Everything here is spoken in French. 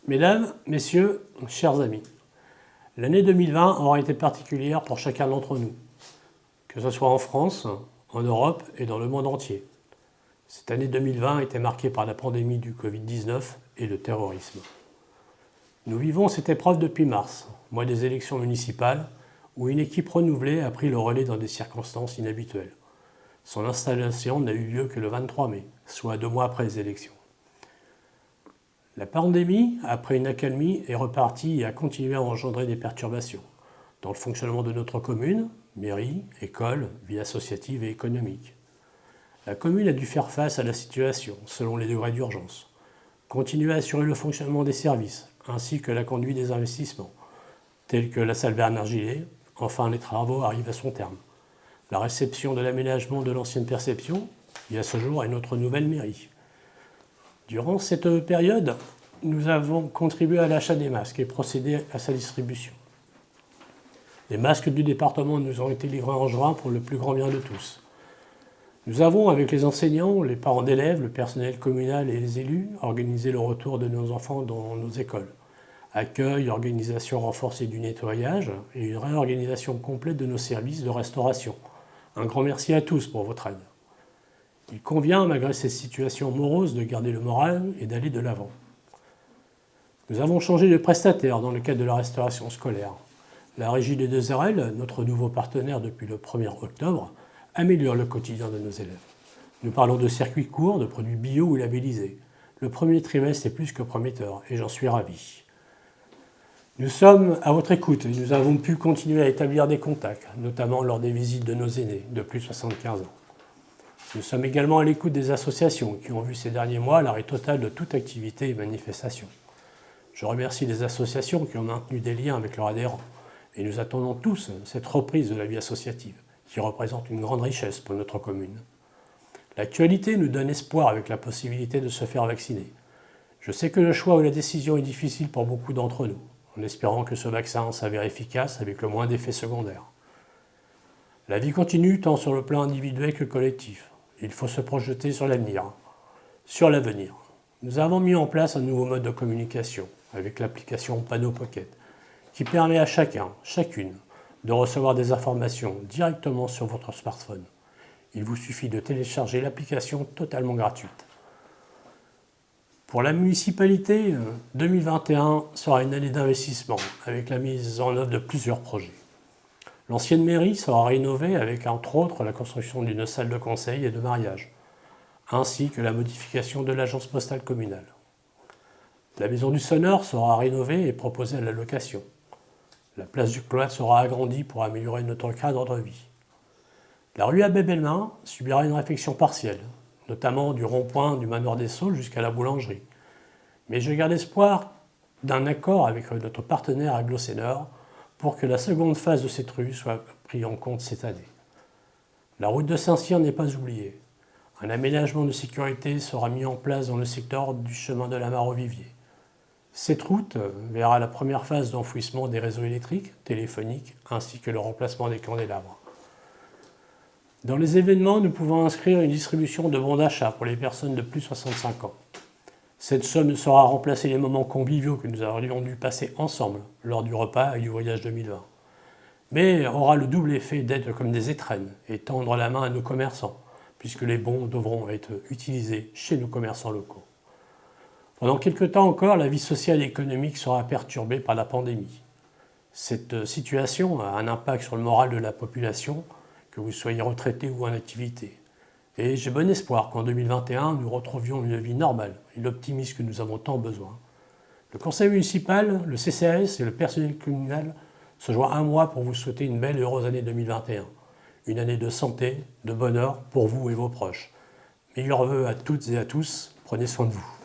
Mesdames, Messieurs, chers amis, l'année 2020 aura été particulière pour chacun d'entre nous, que ce soit en France, en Europe et dans le monde entier. Cette année 2020 a été marquée par la pandémie du Covid-19 et le terrorisme. Nous vivons cette épreuve depuis mars, mois des élections municipales, où une équipe renouvelée a pris le relais dans des circonstances inhabituelles. Son installation n'a eu lieu que le 23 mai, soit 2 mois après les élections. La pandémie, après une accalmie, est repartie et a continué à engendrer des perturbations dans le fonctionnement de notre commune, mairie, école, vie associative et économique. La commune a dû faire face à la situation selon les degrés d'urgence, continuer à assurer le fonctionnement des services ainsi que la conduite des investissements, tels que la salle Bernard Gillet. Enfin, les travaux arrivent à son terme. La réception de l'aménagement de l'ancienne perception, et à ce jour à notre nouvelle mairie. Durant cette période, nous avons contribué à l'achat des masques et procédé à sa distribution. Les masques du département nous ont été livrés en juin pour le plus grand bien de tous. Nous avons, avec les enseignants, les parents d'élèves, le personnel communal et les élus, organisé le retour de nos enfants dans nos écoles. Accueil, organisation renforcée du nettoyage et une réorganisation complète de nos services de restauration. Un grand merci à tous pour votre aide. Il convient, malgré cette situation morose, de garder le moral et d'aller de l'avant. Nous avons changé de prestataire dans le cadre de la restauration scolaire. La Régie des 2RL, notre nouveau partenaire depuis le 1er octobre, améliore le quotidien de nos élèves. Nous parlons de circuits courts, de produits bio ou labellisés. Le premier trimestre est plus que prometteur et j'en suis ravi. Nous sommes à votre écoute et nous avons pu continuer à établir des contacts, notamment lors des visites de nos aînés de plus de 75 ans. Nous sommes également à l'écoute des associations qui ont vu ces derniers mois l'arrêt total de toute activité et manifestation. Je remercie les associations qui ont maintenu des liens avec leurs adhérents et nous attendons tous cette reprise de la vie associative qui représente une grande richesse pour notre commune. L'actualité nous donne espoir avec la possibilité de se faire vacciner. Je sais que le choix ou la décision est difficile pour beaucoup d'entre nous, en espérant que ce vaccin s'avère efficace avec le moins d'effets secondaires. La vie continue tant sur le plan individuel que collectif. Il faut se projeter sur l'avenir. Sur l'avenir, nous avons mis en place un nouveau mode de communication avec l'application Panneau Pocket qui permet à chacun, chacune, de recevoir des informations directement sur votre smartphone. Il vous suffit de télécharger l'application totalement gratuite. Pour la municipalité, 2021 sera une année d'investissement avec la mise en œuvre de plusieurs projets. L'ancienne mairie sera rénovée avec entre autres la construction d'une salle de conseil et de mariage, ainsi que la modification de l'agence postale communale. La maison du sonneur sera rénovée et proposée à la location. La place du Cloître sera agrandie pour améliorer notre cadre de vie. La rue Abbé Bellemin subira une réfection partielle, notamment du rond-point du Manoir des Saules jusqu'à la boulangerie. Mais je garde espoir d'un accord avec notre partenaire Aglo-Sénor pour que la seconde phase de cette rue soit prise en compte cette année. La route de Saint-Cyr n'est pas oubliée. Un aménagement de sécurité sera mis en place dans le secteur du chemin de la Mare au Vivier. Cette route verra la première phase d'enfouissement des réseaux électriques, téléphoniques, ainsi que le remplacement des candélabres. Dans les événements, nous pouvons inscrire une distribution de bons d'achat pour les personnes de plus de 65 ans. Cette somme sera remplacer les moments conviviaux que nous aurions dû passer ensemble lors du repas et du voyage 2020. Mais aura le double effet d'être comme des étrennes et tendre la main à nos commerçants, puisque les bons devront être utilisés chez nos commerçants locaux. Pendant quelque temps encore, la vie sociale et économique sera perturbée par la pandémie. Cette situation a un impact sur le moral de la population, que vous soyez retraité ou en activité. Et j'ai bon espoir qu'en 2021, nous retrouvions une vie normale et l'optimisme que nous avons tant besoin. Le conseil municipal, le CCAS et le personnel communal se joignent à moi pour vous souhaiter une belle et heureuse année 2021. Une année de santé, de bonheur pour vous et vos proches. Meilleurs vœux à toutes et à tous, prenez soin de vous.